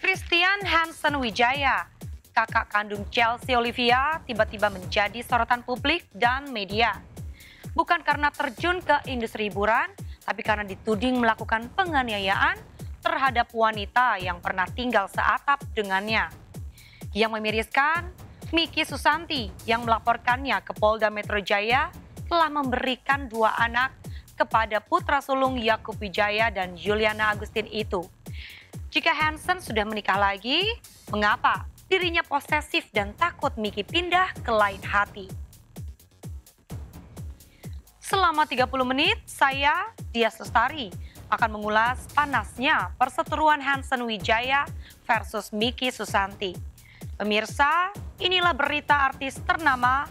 Christian Hansen Wijaya, kakak kandung Chelsea Olivia, tiba-tiba menjadi sorotan publik dan media. Bukan karena terjun ke industri hiburan, tapi karena dituding melakukan penganiayaan terhadap wanita yang pernah tinggal seatap dengannya. Yang memiriskan, Miki Susanti yang melaporkannya ke Polda Metro Jaya telah memberikan 2 anak kepada putra sulung Yakub Wijaya dan Juliana Agustin itu. Jika Hansen sudah menikah lagi, mengapa dirinya posesif dan takut Miki pindah ke lain hati? Selama 30 menit, saya, Dias Lestari, akan mengulas panasnya perseteruan Hansen Wijaya versus Miki Susanti. Pemirsa, inilah berita artis ternama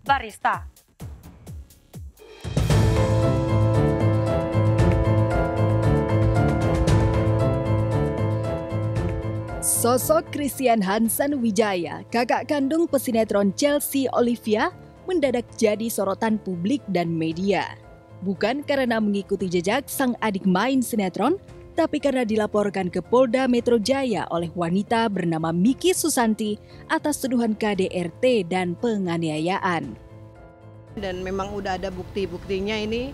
Barista. Sosok Christian Hansen Wijaya, kakak kandung pesinetron Chelsea Olivia, mendadak jadi sorotan publik dan media. Bukan karena mengikuti jejak sang adik main sinetron, tapi karena dilaporkan ke Polda Metro Jaya oleh wanita bernama Miki Susanti atas tuduhan KDRT dan penganiayaan. Dan memang udah ada bukti-buktinya ini,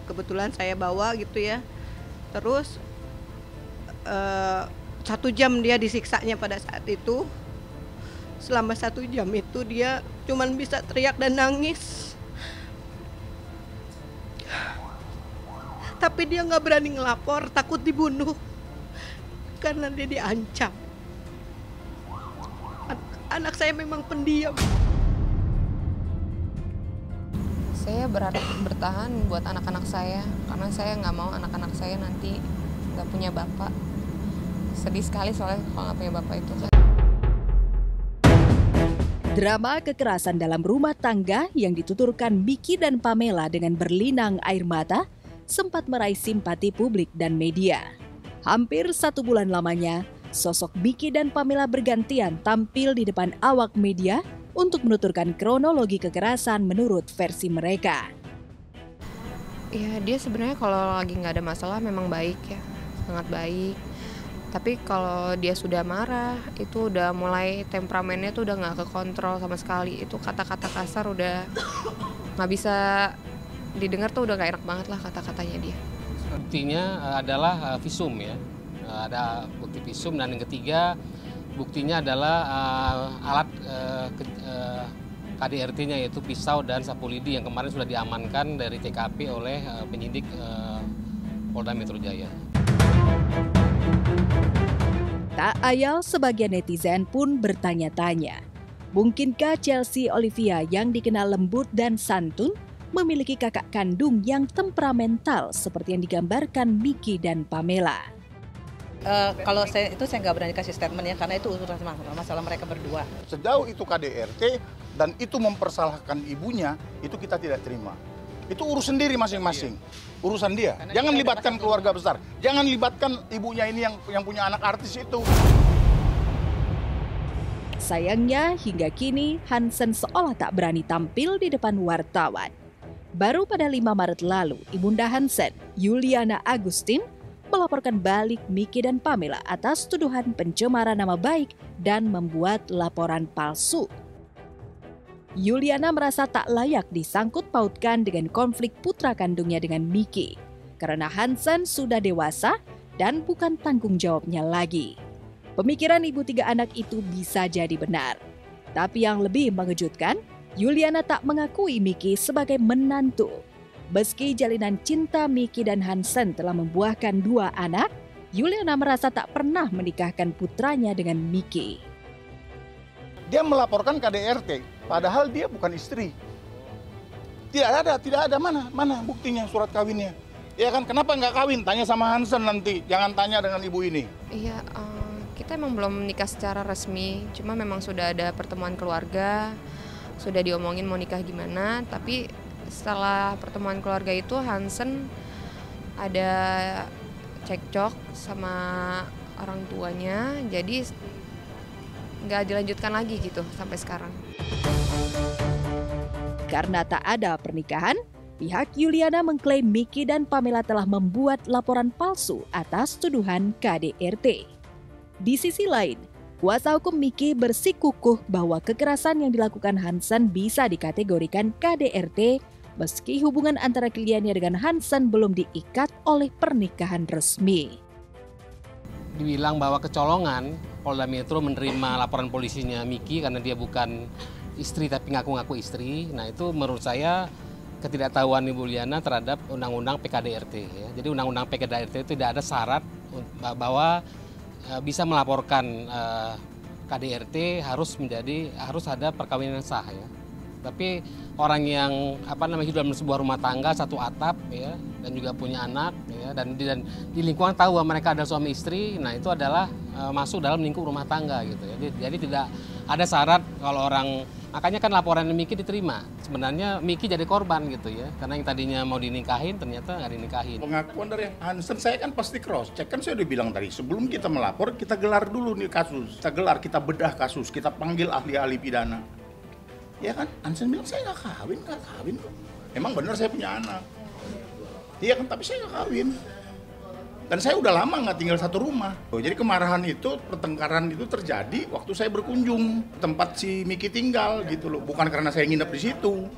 kebetulan saya bawa gitu ya. Terus 1 jam dia disiksanya pada saat itu. Selama 1 jam itu dia cuman bisa teriak dan nangis. Tapi dia nggak berani ngelapor, takut dibunuh karena dia diancam. Anak saya memang pendiam. Saya bertahan buat anak-anak saya karena saya nggak mau anak-anak saya nanti nggak punya bapak. Sedih sekali soalnya kalau nggak punya bapak itu. Drama kekerasan dalam rumah tangga yang dituturkan Miki dan Pamela dengan berlinang air mata sempat meraih simpati publik dan media. Hampir 1 bulan lamanya, sosok Miki dan Pamela bergantian tampil di depan awak media untuk menuturkan kronologi kekerasan menurut versi mereka. Ya dia sebenarnya kalau lagi nggak ada masalah memang baik ya, sangat baik. Tapi kalau dia sudah marah, itu udah mulai temperamennya tuh udah nggak kekontrol sama sekali. Itu kata-kata kasar udah nggak bisa didengar tuh udah gak enak banget lah kata-katanya dia. Buktinya adalah visum ya, ada bukti visum, dan yang ketiga buktinya adalah alat KDRT-nya yaitu pisau dan sapu lidi yang kemarin sudah diamankan dari TKP oleh penyidik Polda Metro Jaya. Tak ayal sebagian netizen pun bertanya-tanya, mungkinkah Chelsea Olivia yang dikenal lembut dan santun memiliki kakak kandung yang temperamental seperti yang digambarkan Miki dan Pamela? Kalau saya nggak berani kasih statement ya, karena itu urusan masalah mereka berdua. Sejauh itu KDRT dan itu mempersalahkan ibunya, itu kita tidak terima. Itu urus sendiri masing-masing, urusan dia. Jangan libatkan keluarga besar, jangan libatkan ibunya ini yang punya anak artis itu. Sayangnya hingga kini Hansen seolah tak berani tampil di depan wartawan. Baru pada 5 Maret lalu, Ibunda Hansen, Juliana Agustin, melaporkan balik Miki dan Pamela atas tuduhan pencemaran nama baik dan membuat laporan palsu. Juliana merasa tak layak disangkut pautkan dengan konflik putra kandungnya dengan Miki, karena Hansen sudah dewasa dan bukan tanggung jawabnya lagi. Pemikiran ibu 3 anak itu bisa jadi benar. Tapi yang lebih mengejutkan, Juliana tak mengakui Miki sebagai menantu. Meski jalinan cinta Miki dan Hansen telah membuahkan 2 anak, Juliana merasa tak pernah menikahkan putranya dengan Miki. Dia melaporkan KDRT, padahal dia bukan istri. Tidak ada mana buktinya surat kawinnya. Ya kan, kenapa nggak kawin? Tanya sama Hansen nanti, jangan tanya dengan ibu ini. Iya, kita emang belum nikah secara resmi, cuma memang sudah ada pertemuan keluarga, sudah diomongin mau nikah gimana, tapi setelah pertemuan keluarga itu Hansen ada cekcok sama orang tuanya, jadi nggak dilanjutkan lagi gitu sampai sekarang. Karena tak ada pernikahan, pihak Juliana mengklaim Miki dan Pamela telah membuat laporan palsu atas tuduhan KDRT. Di sisi lain, kuasa hukum Miki bersikukuh bahwa kekerasan yang dilakukan Hansen bisa dikategorikan KDRT meski hubungan antara kliennya dengan Hansen belum diikat oleh pernikahan resmi. Dibilang bahwa kecolongan, Polda Metro menerima laporan polisinya Miki karena dia bukan istri tapi ngaku-ngaku istri. Nah itu menurut saya ketidaktahuan Ibu Yuliana terhadap Undang-Undang PKDRT. Ya. Jadi Undang-Undang PKDRT itu tidak ada syarat bahwa bisa melaporkan KDRT harus ada perkawinan sah ya. Tapi orang yang hidup dalam sebuah rumah tangga satu atap ya dan juga punya anak ya dan di lingkungan tahu bahwa mereka adalah suami istri, nah itu adalah masuk dalam lingkup rumah tangga gitu ya. Jadi tidak ada syarat kalau orang, makanya kan laporan Miki diterima. Sebenarnya Miki jadi korban gitu ya, karena yang tadinya mau dinikahin ternyata nggak dinikahin. Pengakuan dari Hansen saya kan pasti cross check, kan saya udah bilang tadi sebelum kita melapor kita gelar dulu nih kasus, kita bedah kasus, kita panggil ahli-ahli pidana. Ya kan, Hansen bilang saya nggak kawin kok. Emang benar saya punya anak. Iya kan, tapi saya nggak kawin. Dan saya udah lama nggak tinggal satu rumah. Jadi kemarahan itu, pertengkaran itu terjadi waktu saya berkunjung tempat si Miki tinggal gitu loh. Bukan karena saya nginep di situ.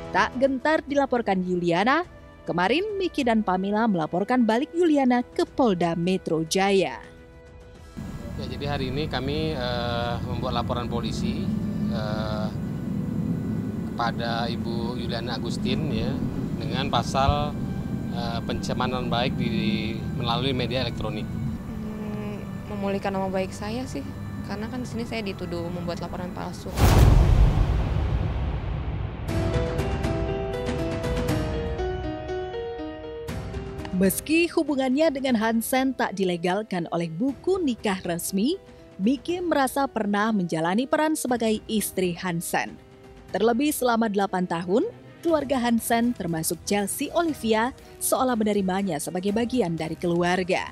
Tak gentar dilaporkan Yuliana, kemarin Miki dan Pamela melaporkan balik Yuliana ke Polda Metro Jaya. Ya, jadi hari ini kami membuat laporan polisi kepada Ibu Yuliana Agustin ya dengan pasal pencemaran baik melalui media elektronik. Memulihkan nama baik saya sih, karena kan di sini saya dituduh membuat laporan palsu. Meski hubungannya dengan Hansen tak dilegalkan oleh buku nikah resmi, Miki merasa pernah menjalani peran sebagai istri Hansen. Terlebih selama 8 tahun, keluarga Hansen termasuk Chelsea Olivia seolah menerimanya sebagai bagian dari keluarga.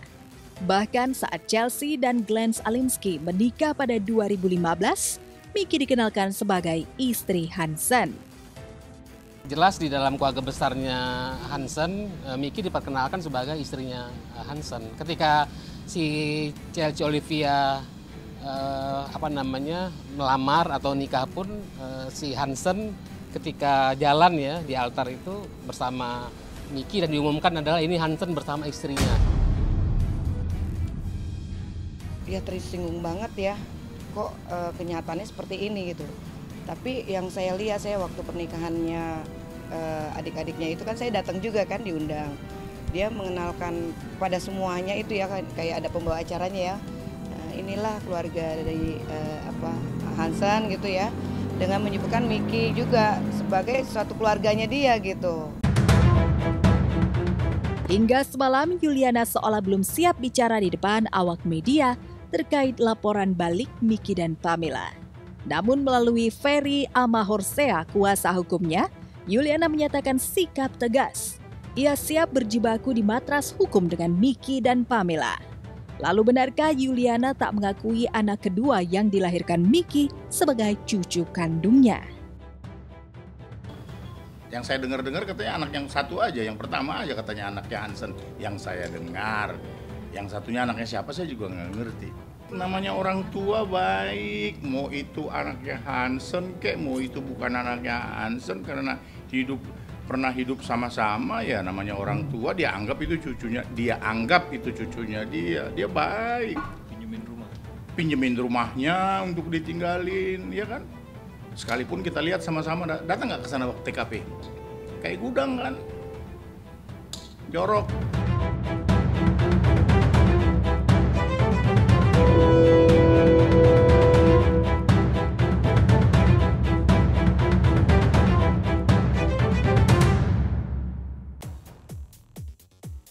Bahkan saat Chelsea dan Glenn Alinsky menikah pada 2015, Miki dikenalkan sebagai istri Hansen. Jelas di dalam keluarga besarnya Hansen, Miki diperkenalkan sebagai istrinya Hansen. Ketika si Chelsea Olivia melamar atau nikah pun si Hansen ketika jalan ya di altar itu bersama Miki dan diumumkan adalah ini Hansen bersama istrinya. Dia tersinggung banget ya, kok kenyataannya seperti ini gitu. Tapi yang saya lihat, saya waktu pernikahannya adik-adiknya itu kan saya datang juga kan diundang. Dia mengenalkan pada semuanya itu ya kayak ada pembawa acaranya ya. Inilah keluarga dari Hansen gitu ya. Dengan menyebutkan Miki juga sebagai suatu keluarganya dia gitu. Hingga semalam Yuliana seolah belum siap bicara di depan awak media terkait laporan balik Miki dan Pamela. Namun melalui Ferry Amahorsea, kuasa hukumnya, Yuliana menyatakan sikap tegas. Ia siap berjibaku di matras hukum dengan Miki dan Pamela. Lalu benarkah Yuliana tak mengakui anak kedua yang dilahirkan Miki sebagai cucu kandungnya? Yang saya dengar katanya anak yang satu aja, yang pertama aja katanya anaknya Hansen. Yang saya dengar, yang satunya anaknya siapa saya juga nggak ngerti. Namanya orang tua baik, mau itu anaknya Hansen kek, mau itu bukan anaknya Hansen karena pernah hidup sama-sama ya, namanya orang tua dia anggap itu cucunya, dia baik. Pinjemin rumahnya untuk ditinggalin, ya kan? Sekalipun kita lihat sama-sama, datang nggak ke sana waktu TKP? Kayak gudang kan, jorok.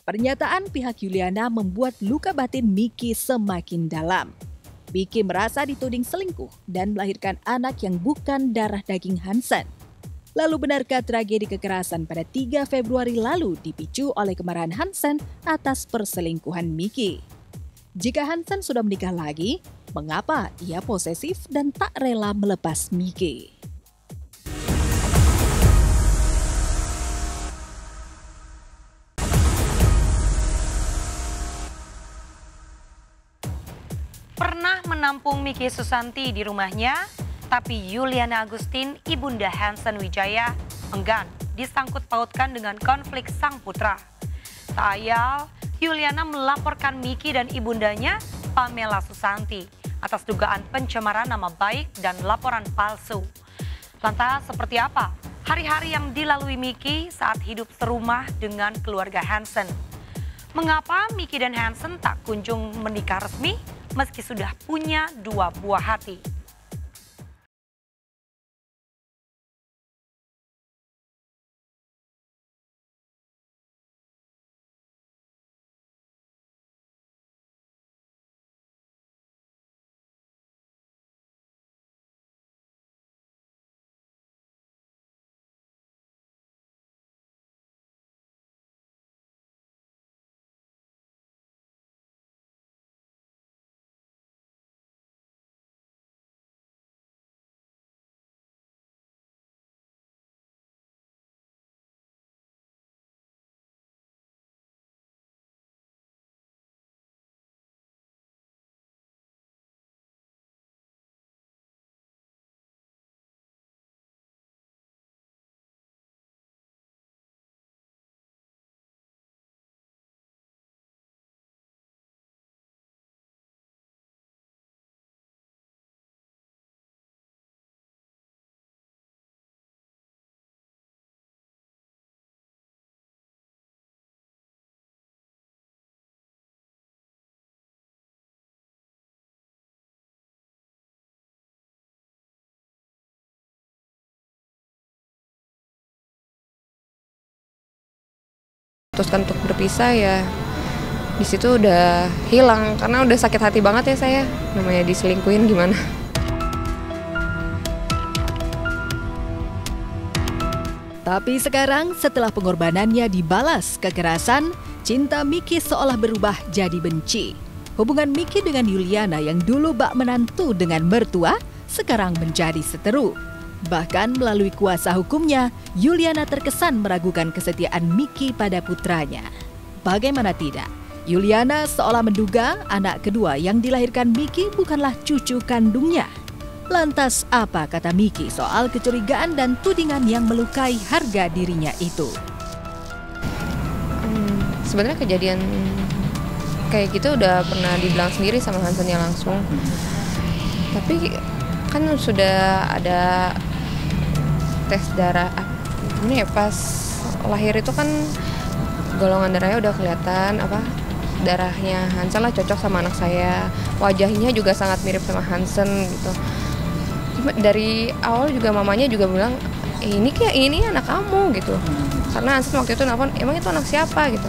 Pernyataan pihak Yuliana membuat luka batin Miki semakin dalam. Miki merasa dituding selingkuh dan melahirkan anak yang bukan darah daging Hansen. Lalu benarkah tragedi kekerasan pada 3 Februari lalu dipicu oleh kemarahan Hansen atas perselingkuhan Miki? Jika Hansen sudah menikah lagi, mengapa ia posesif dan tak rela melepas Miki? pernah menampung Miki Susanti di rumahnya, tapi Yuliana Agustin, ibunda Hansen Wijaya, enggan disangkut pautkan dengan konflik sang putra. Tak ayal, Yuliana melaporkan Miki dan ibundanya, Pamela Susanti, atas dugaan pencemaran nama baik dan laporan palsu. Lantas seperti apa hari-hari yang dilalui Miki saat hidup serumah dengan keluarga Hansen? Mengapa Miki dan Hansen tak kunjung menikah resmi meski sudah punya 2 buah hati? Memutuskan untuk berpisah ya di situ udah hilang karena udah sakit hati banget ya saya, namanya diselingkuhin gimana. Tapi sekarang setelah pengorbanannya dibalas kekerasan, cinta Miki seolah berubah jadi benci. Hubungan Miki dengan Yuliana yang dulu bak menantu dengan mertua sekarang menjadi seteru. Bahkan melalui kuasa hukumnya, Yuliana terkesan meragukan kesetiaan Miki pada putranya. Bagaimana tidak, Yuliana seolah menduga anak kedua yang dilahirkan Miki bukanlah cucu kandungnya. Lantas apa kata Miki soal kecurigaan dan tudingan yang melukai harga dirinya itu? Sebenarnya kejadian kayak gitu udah pernah dibilang sendiri sama Hansennya langsung. Tapi kan sudah ada tes darah, ini ya pas lahir itu kan golongan darahnya udah kelihatan darahnya Hansen lah cocok sama anak saya, wajahnya juga sangat mirip sama Hansen gitu. Dari awal juga mamanya juga bilang ini anak kamu gitu, karena Hansen waktu itu nelfon emang itu anak siapa gitu.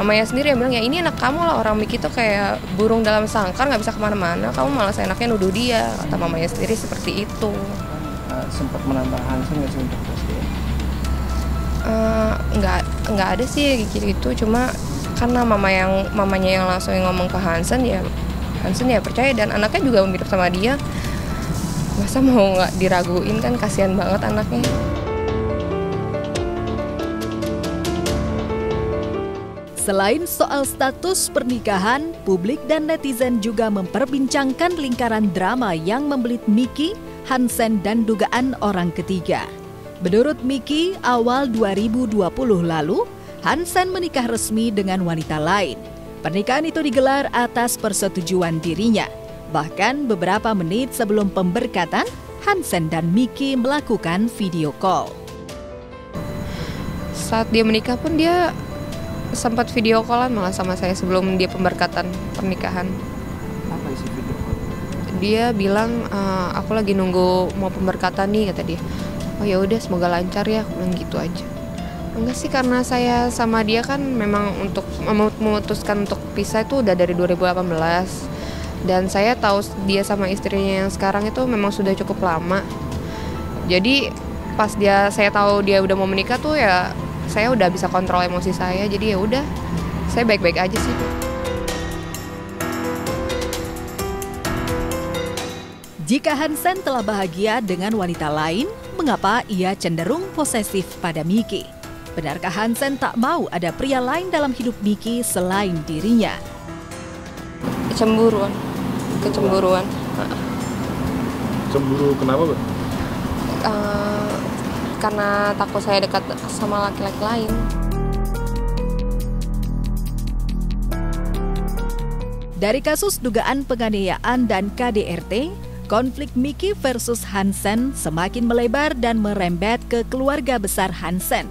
Mamanya sendiri yang bilang ya ini anak kamu lah, orang Miki tuh kayak burung dalam sangkar nggak bisa kemana-mana, kamu malah seenaknya nuduh dia, kata mamanya sendiri seperti itu. Sempat menambah Hansen nggak sih untuk tes dia? Nggak ada sih gitu, cuma karena mamanya yang langsung ngomong ke Hansen ya percaya, dan anaknya juga mirip sama dia, masa mau nggak diraguin, kan kasihan banget anaknya. Selain soal status pernikahan, publik dan netizen juga memperbincangkan lingkaran drama yang membelit Miki, Hansen, dan dugaan orang ketiga. Menurut Miki, awal 2020 lalu, Hansen menikah resmi dengan wanita lain. Pernikahan itu digelar atas persetujuan dirinya. Bahkan beberapa menit sebelum pemberkatan, Hansen dan Miki melakukan video call. Saat dia menikah pun dia sempat video callan malah sama saya sebelum dia pemberkatan pernikahan. Apa isi video call? Dia bilang aku lagi nunggu mau pemberkatan nih, kata dia. Oh ya udah semoga lancar ya, aku bilang gitu aja. Enggak sih, karena saya sama dia kan memang untuk memutuskan untuk pisah itu udah dari 2018. Dan saya tahu dia sama istrinya yang sekarang itu memang sudah cukup lama. Jadi pas saya tahu dia udah mau menikah tuh ya saya udah bisa kontrol emosi saya. Jadi ya udah, saya baik-baik aja sih. Jika Hansen telah bahagia dengan wanita lain, mengapa ia cenderung posesif pada Miki? Benarkah Hansen tak mau ada pria lain dalam hidup Miki selain dirinya? Cemburuan. Kecemburuan. Cemburu kenapa, Bang? Karena takut saya dekat sama laki-laki lain. Dari kasus dugaan penganiayaan dan KDRT, konflik Miki versus Hansen semakin melebar dan merembet ke keluarga besar Hansen.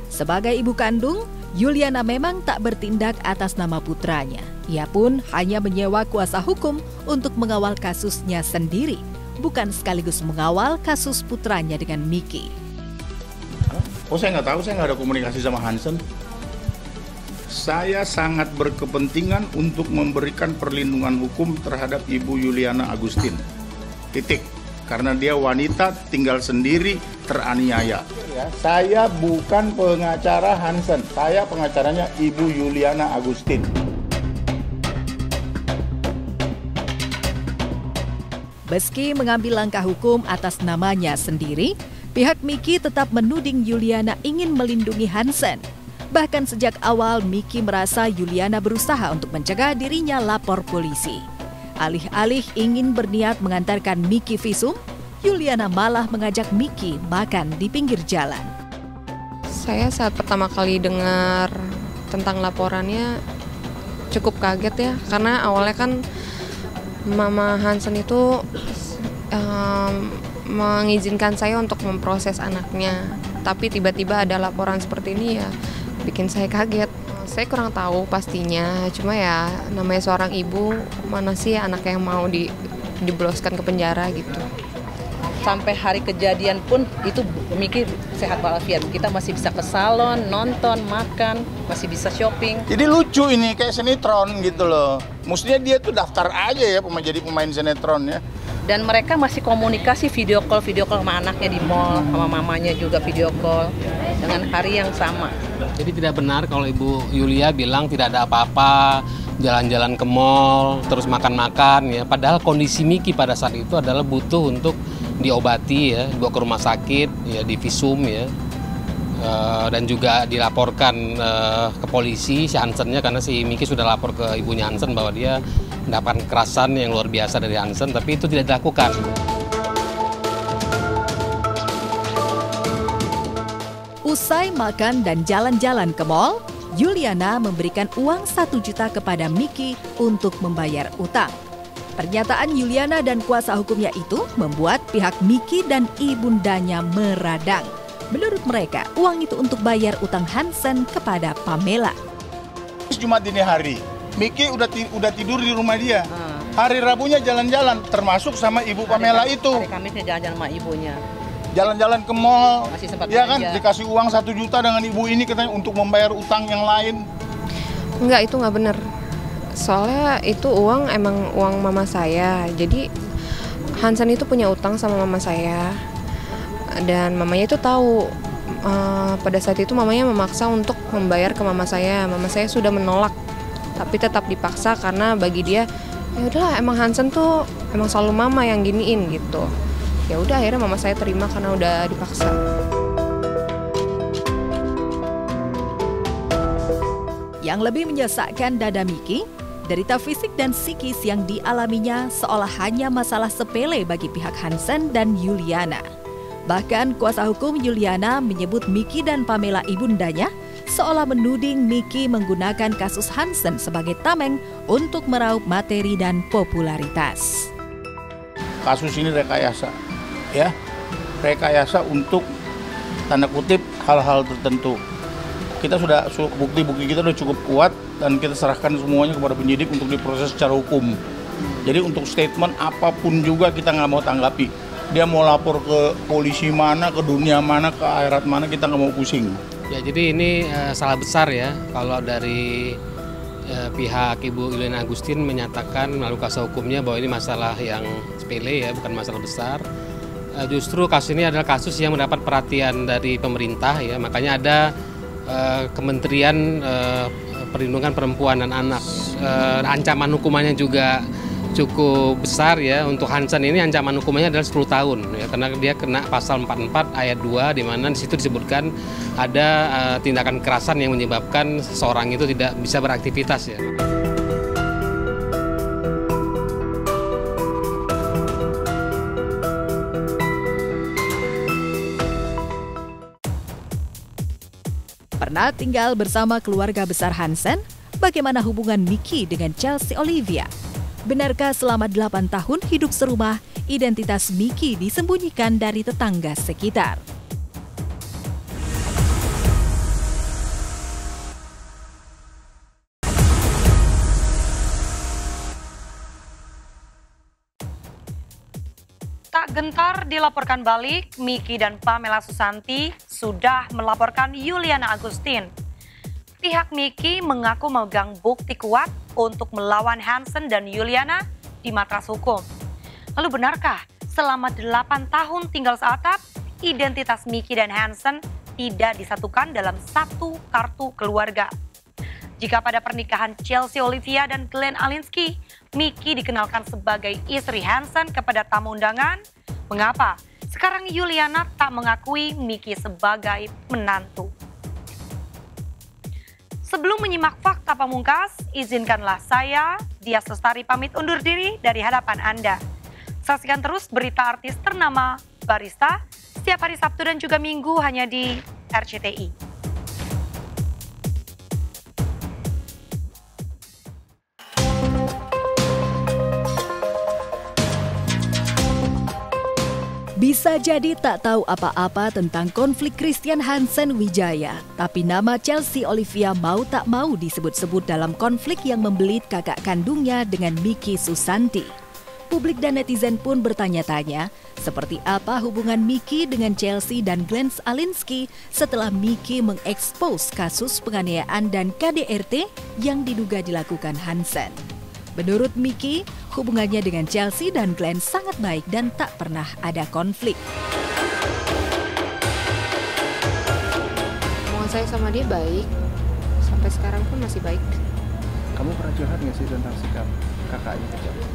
Sebagai ibu kandung, Yuliana memang tak bertindak atas nama putranya. Ia pun hanya menyewa kuasa hukum untuk mengawal kasusnya sendiri, bukan sekaligus mengawal kasus putranya dengan Miki. Oh, saya nggak tahu, saya nggak ada komunikasi sama Hansen. Saya sangat berkepentingan untuk memberikan perlindungan hukum terhadap Ibu Yuliana Agustin. Titik. Karena dia wanita, tinggal sendiri, teraniaya. Saya bukan pengacara Hansen, saya pengacaranya Ibu Yuliana Agustin. Meski mengambil langkah hukum atas namanya sendiri, pihak Miki tetap menuding Yuliana ingin melindungi Hansen. Bahkan sejak awal Miki merasa Yuliana berusaha untuk mencegah dirinya lapor polisi. Alih-alih ingin berniat mengantarkan Miki visum, Yuliana malah mengajak Miki makan di pinggir jalan. Saya saat pertama kali dengar tentang laporannya cukup kaget ya, karena awalnya kan Mama Hansen itu mengizinkan saya untuk memproses anaknya. Tapi tiba-tiba ada laporan seperti ini ya, bikin saya kaget. Saya kurang tahu pastinya, cuma ya namanya seorang ibu, mana sih anak yang mau dijebloskan ke penjara gitu. Sampai hari kejadian pun itu Miki sehat walafiat. Kita masih bisa ke salon, nonton, makan, masih bisa shopping. Jadi lucu ini, kayak sinetron gitu loh. Mestinya dia tuh daftar aja ya jadi pemain sinetron ya. Dan mereka masih komunikasi video call sama anaknya di mall, sama mamanya juga video call dengan hari yang sama. Jadi tidak benar kalau Ibu Yulia bilang tidak ada apa-apa, jalan-jalan ke mall, terus makan-makan ya. Padahal kondisi Miki pada saat itu adalah butuh untuk diobati ya, dibawa ke rumah sakit, ya divisum ya. Dan juga dilaporkan ke polisi si Hansennya, karena si Miki sudah lapor ke ibunya Hansen bahwa dia mendapatkan kekerasan yang luar biasa dari Hansen, tapi itu tidak dilakukan. Usai makan dan jalan-jalan ke mall, Yuliana memberikan uang 1 juta kepada Miki untuk membayar utang. Pernyataan Yuliana dan kuasa hukumnya itu membuat pihak Miki dan ibundanya meradang. Menurut mereka, uang itu untuk bayar utang Hansen kepada Pamela. Jumat dini hari, Miki udah tidur di rumah dia. Hari Rabunya jalan-jalan, termasuk sama Ibu Pamela itu. Hari Kamisnya jalan-jalan sama ibunya. Jalan-jalan ke mall, Masih sempat ya kan, belanja. dikasih uang 1 juta dengan ibu ini katanya untuk membayar utang yang lain. Enggak, itu nggak benar. Soalnya itu uang emang uang mama saya. Jadi Hansen itu punya utang sama mama saya. Dan mamanya itu tahu. Pada saat itu mamanya memaksa untuk membayar ke mama saya. Mama saya sudah menolak, tapi tetap dipaksa karena bagi dia, ya udahlah emang Hansen tuh emang selalu mama yang giniin gitu. Ya udah akhirnya mama saya terima karena udah dipaksa. Yang lebih menyesakkan dada Miki, derita fisik dan psikis yang dialaminya seolah hanya masalah sepele bagi pihak Hansen dan Yuliana. Bahkan kuasa hukum Yuliana menyebut Miki dan Pamela ibundanya seolah menuding Miki menggunakan kasus Hansen sebagai tameng untuk meraup materi dan popularitas. Kasus ini rekayasa, ya, rekayasa untuk tanda kutip hal-hal tertentu. Kita sudah bukti-bukti kita sudah cukup kuat dan kita serahkan semuanya kepada penyidik untuk diproses secara hukum. Jadi untuk statement apapun juga kita nggak mau tanggapi. Dia mau lapor ke polisi mana, ke dunia mana, ke akhirat mana, kita nggak mau pusing. Ya, jadi ini salah besar ya kalau dari pihak Ibu Yuliana Agustin menyatakan melalui kuasa hukumnya bahwa ini masalah yang sepele ya, bukan masalah besar. Justru kasus ini adalah kasus yang mendapat perhatian dari pemerintah ya, makanya ada Kementerian Perlindungan Perempuan dan Anak. Ancaman hukumannya juga cukup besar ya. Untuk Hansen ini ancaman hukumannya adalah 10 tahun ya, karena dia kena pasal 44 ayat 2 di mana di situ disebutkan ada tindakan kekerasan yang menyebabkan seseorang itu tidak bisa beraktivitas ya. Pernah tinggal bersama keluarga besar Hansen? Bagaimana hubungan Miki dengan Chelsea Olivia? Benarkah selama 8 tahun hidup serumah, identitas Miki disembunyikan dari tetangga sekitar? Tak gentar dilaporkan balik, Miki dan Pamela Susanti sudah melaporkan Yuliana Agustin. Pihak Miki mengaku memegang bukti kuat untuk melawan Hansen dan Yuliana di matras hukum. Lalu benarkah selama 8 tahun tinggal seatap, identitas Miki dan Hansen tidak disatukan dalam satu kartu keluarga? Jika pada pernikahan Chelsea Olivia dan Glenn Alinsky, Miki dikenalkan sebagai istri Hansen kepada tamu undangan, mengapa sekarang Yuliana tak mengakui Miki sebagai menantu? Sebelum menyimak fakta pamungkas, izinkanlah saya, Dias Lestari, pamit undur diri dari hadapan Anda. Saksikan terus berita artis ternama Barista setiap hari Sabtu dan juga Minggu hanya di RCTI. Bisa jadi tak tahu apa-apa tentang konflik Christian Hansen Wijaya, tapi nama Chelsea Olivia mau tak mau disebut-sebut dalam konflik yang membelit kakak kandungnya dengan Miki Susanti. Publik dan netizen pun bertanya-tanya, seperti apa hubungan Miki dengan Chelsea dan Glenn Alinsky setelah Miki mengekspos kasus penganiayaan dan KDRT yang diduga dilakukan Hansen. Menurut Miki, hubungannya dengan Chelsea dan Glenn sangat baik dan tak pernah ada konflik. Hubungan saya sama dia baik, sampai sekarang pun masih baik. Kamu pernah curhat nggak sih tentang sikap kakaknya ke Chelsea?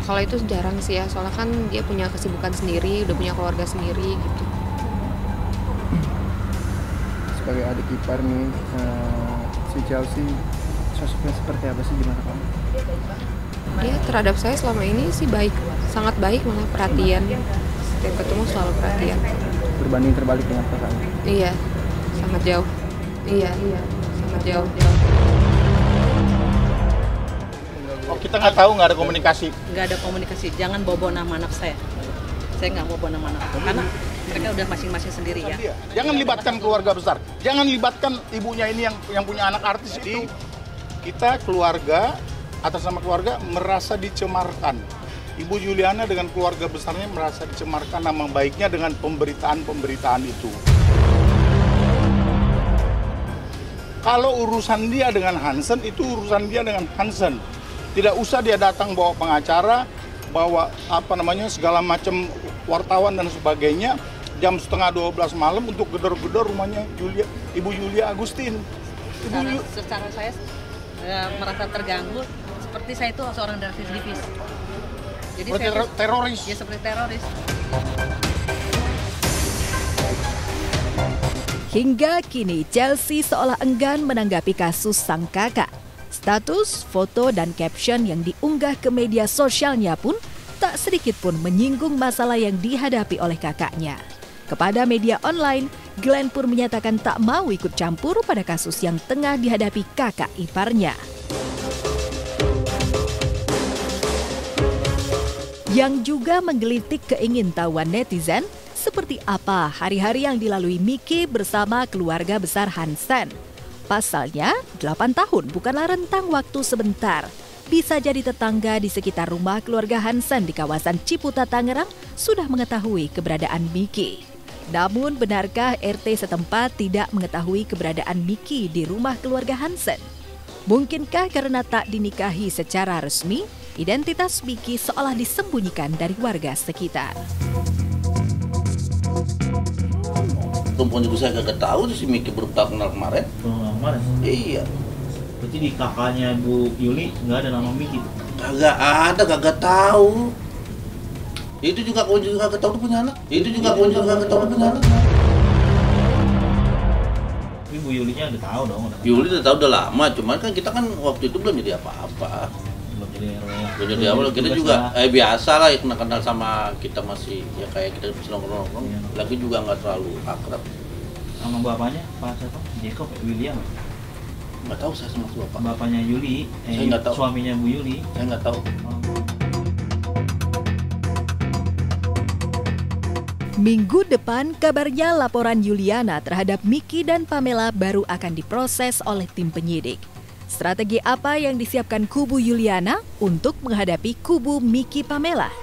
Kalau itu jarang sih ya, soalnya kan dia punya kesibukan sendiri, udah punya keluarga sendiri gitu. Sebagai adik ipar nih, si Chelsea sosoknya seperti apa sih, gimana kamu? Dia terhadap saya selama ini sih baik, sangat baik, malah perhatian. Setiap ketemu selalu perhatian. Berbanding terbalik dengan kakaknya? Iya, sangat jauh. Iya, sangat jauh. Oh, kita nggak tahu, nggak ada komunikasi? Nggak ada komunikasi, jangan bawa nama anak saya. Saya nggak mau bawa nama anak, karena mereka udah masing-masing sendiri ya. Jangan libatkan keluarga besar, jangan libatkan ibunya ini yang punya anak artis itu. Kita keluarga, atas nama keluarga merasa dicemarkan. Ibu Yuliana dengan keluarga besarnya merasa dicemarkan nama baiknya dengan pemberitaan-pemberitaan itu. Kalau urusan dia dengan Hansen, itu urusan dia dengan Hansen. Tidak usah dia datang bawa pengacara, bawa segala macam wartawan dan sebagainya, jam 11:30 malam untuk gedor-gedor rumahnya Ibu Yulia Agustin. Secara saya merasa terganggu, seperti saya itu seorang residivis. Jadi saya teroris. Ya, seperti teroris. Hingga kini Chelsea seolah enggan menanggapi kasus sang kakak. Status, foto, dan caption yang diunggah ke media sosialnya pun tak sedikit pun menyinggung masalah yang dihadapi oleh kakaknya. Kepada media online, Glenn pun menyatakan tak mau ikut campur pada kasus yang tengah dihadapi kakak iparnya. Yang juga menggelitik keingintahuan netizen, seperti apa hari-hari yang dilalui Miki bersama keluarga besar Hansen. Pasalnya, 8 tahun bukanlah rentang waktu sebentar. Bisa jadi tetangga di sekitar rumah keluarga Hansen di kawasan Ciputa, Tangerang sudah mengetahui keberadaan Miki. Namun, benarkah RT setempat tidak mengetahui keberadaan Miki di rumah keluarga Hansen? Mungkinkah karena tak dinikahi secara resmi, identitas Miki seolah disembunyikan dari warga sekitar? Tumpuan ibu saya kagak tahu si Miki baru kenal kemarin. Kemarin? Iya. Berarti di kakaknya Bu Yuli nggak ada nama Miki? Kagak ada, kagak tahu. Itu juga kau juga kagak tahu punya anak. Itu juga kau juga kagak tahu punya anak. Tapi Bu Yulinya udah tahu dong. Yuli udah tahu udah lama, cuman kan kita kan waktu itu belum jadi apa-apa. Belum jadi RW. Belum jadi apa, kita juga biasa lah ya, kenal sama kita masih ya kayak kita bisa nongkrong. Lagi juga nggak terlalu akrab. Sama Nama bapaknya Pak siapa? Jacob William. Nggak tahu saya sama bapak. Bapaknya Yuli, Saya nggak tahu. Suaminya Bu Yuli. Saya nggak tahu. Minggu depan, kabarnya laporan Yuliana terhadap Miki dan Pamela baru akan diproses oleh tim penyidik. Strategi apa yang disiapkan kubu Yuliana untuk menghadapi kubu Miki Pamela?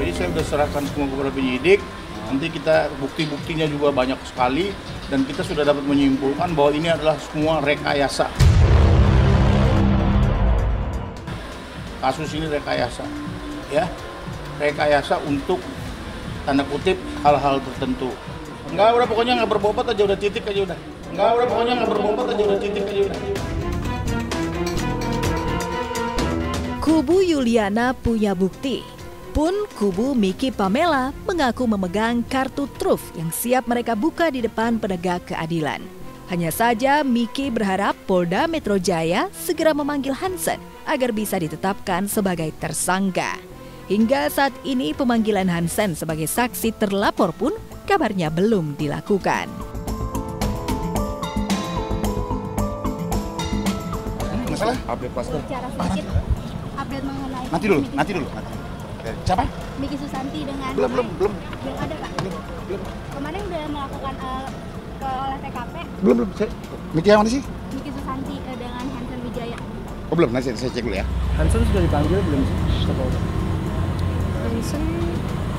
Jadi saya sudah serahkan semua kepada penyidik. Nanti kita bukti-buktinya juga banyak sekali dan kita sudah dapat menyimpulkan bahwa ini adalah semua rekayasa. Kasus ini rekayasa. Ya, rekayasa untuk tanda kutip hal-hal tertentu. Udah pokoknya nggak berbobot aja udah titik aja udah. Udah pokoknya nggak berbobot aja udah titik aja udah. Kubu Yuliana punya bukti. Pun kubu Miki Pamela mengaku memegang kartu truf yang siap mereka buka di depan penegak keadilan. Hanya saja Miki berharap Polda Metro Jaya segera memanggil Hansen agar bisa ditetapkan sebagai tersangka. Hingga saat ini pemanggilan Hansen sebagai saksi terlapor pun kabarnya belum dilakukan. Masalah? Update pastor. Bicara sedikit, update mengenai Nanti dulu. Siapa? Miki Susanti dengan Belum. Belum ada, Pak? Belum. Kemarin udah melakukan ke olah TKP. Belum. Miki yang mana sih? Miki Susanti dengan Hansen Wijaya. Oh belum, nanti saya cek dulu ya. Hansen sudah dipanggil belum sih? Hansen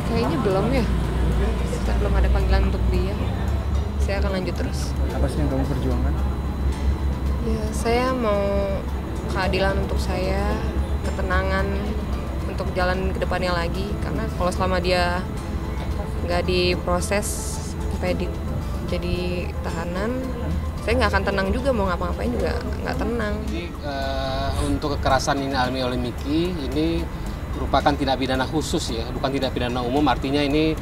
kayaknya belum ya. Kita belum ada panggilan untuk dia. Saya akan lanjut terus. Apa sih yang kamu perjuangkan? Ya, saya mau keadilan untuk saya, ketenangan untuk jalan ke depannya lagi. Karena kalau selama dia nggak diproses sampai jadi tahanan, saya nggak akan tenang juga, mau ngapa-ngapain juga nggak tenang. Jadi untuk kekerasan ini alami oleh Miki ini merupakan tindak pidana khusus ya, bukan tindak pidana umum. Artinya ini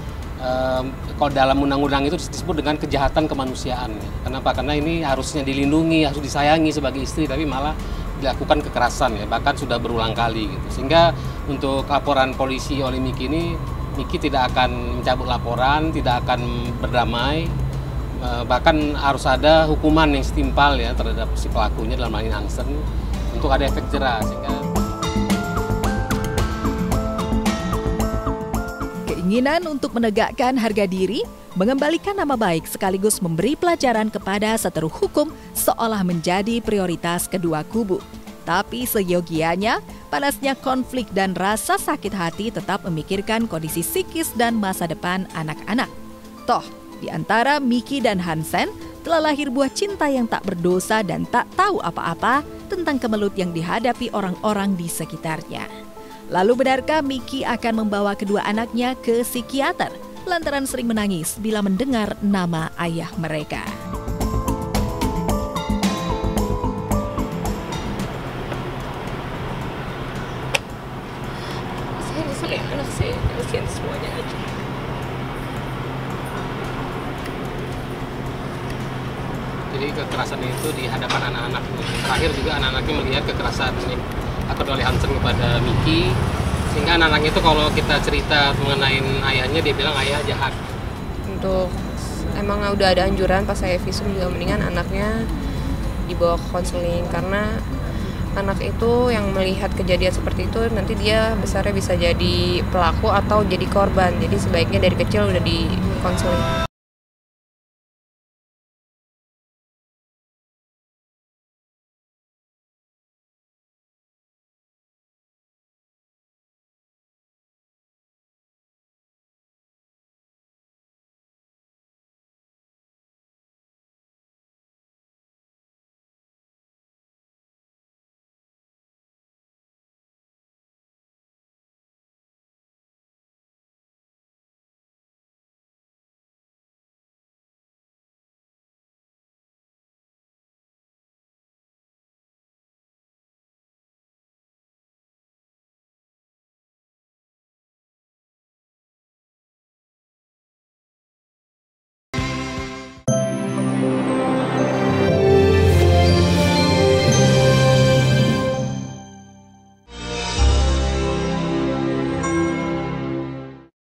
kalau dalam undang-undang itu disebut dengan kejahatan kemanusiaan. Kenapa? Karena ini harusnya dilindungi, harus disayangi sebagai istri, tapi malah dilakukan kekerasan ya, bahkan sudah berulang kali gitu. Sehingga untuk laporan polisi oleh Miki ini, Miki tidak akan mencabut laporan, tidak akan berdamai, bahkan harus ada hukuman yang setimpal ya terhadap si pelakunya, dalam hal ini Hansen, untuk ada efek jerah. Sehingga keinginan untuk menegakkan harga diri, mengembalikan nama baik sekaligus memberi pelajaran kepada seteru hukum seolah menjadi prioritas kedua kubu. Tapi seyogianya, panasnya konflik dan rasa sakit hati tetap memikirkan kondisi psikis dan masa depan anak-anak. Toh, di antara Miki dan Hansen telah lahir buah cinta yang tak berdosa dan tak tahu apa-apa tentang kemelut yang dihadapi orang-orang di sekitarnya. Lalu benarkah Miki akan membawa kedua anaknya ke psikiater lantaran sering menangis bila mendengar nama ayah mereka? Saya anak saya, kasihan semuanya aja. jadi kekerasan itu di hadapan anak-anak. Terakhir juga anak-anaknya melihat kekerasan ini dilakukan oleh Hansen kepada Miki, sehingga anak-anak itu kalau kita cerita mengenai ayahnya, dia bilang ayah jahat. Untuk emang udah ada anjuran pas saya visum juga mendingan anaknya dibawa ke konseling, karena anak itu yang melihat kejadian seperti itu nanti dia besarnya bisa jadi pelaku atau jadi korban. Jadi sebaiknya dari kecil udah di konseling.